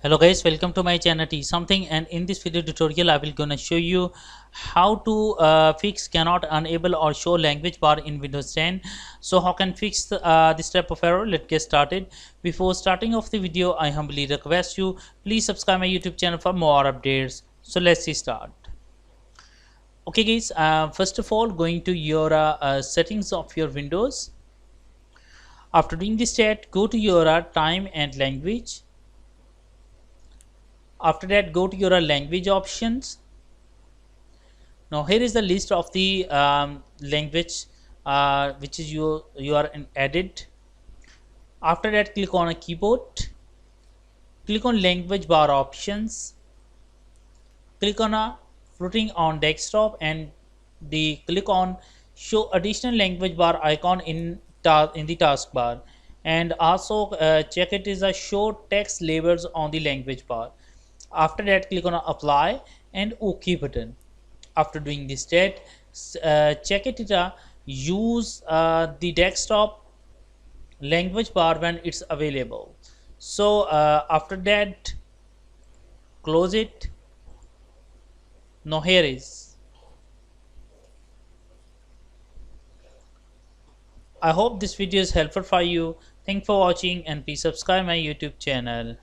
Hello guys, welcome to my channel T something, and in this video tutorial I will gonna show you how to fix cannot enable or show language bar in Windows 10. So how can fix this type of error? Let's get started. Before starting off the video, I humbly request you please subscribe my YouTube channel for more updates. So let's start. Okay guys, first of all going to your settings of your Windows. After doing this chat, go to your time and language. After that, go to your language options. Now here is the list of the language which is you are in edit. After that, click on a keyboard, click on language bar options, click on a floating on desktop, and the click on show additional language bar icon in the taskbar, and also check it is a show text labels on the language bar. After that, click on apply and OK button. After doing this state, check it use the desktop language bar when it's available. So after that, close it. Now here is. I hope this video is helpful for you. Thanks for watching and please subscribe my YouTube channel.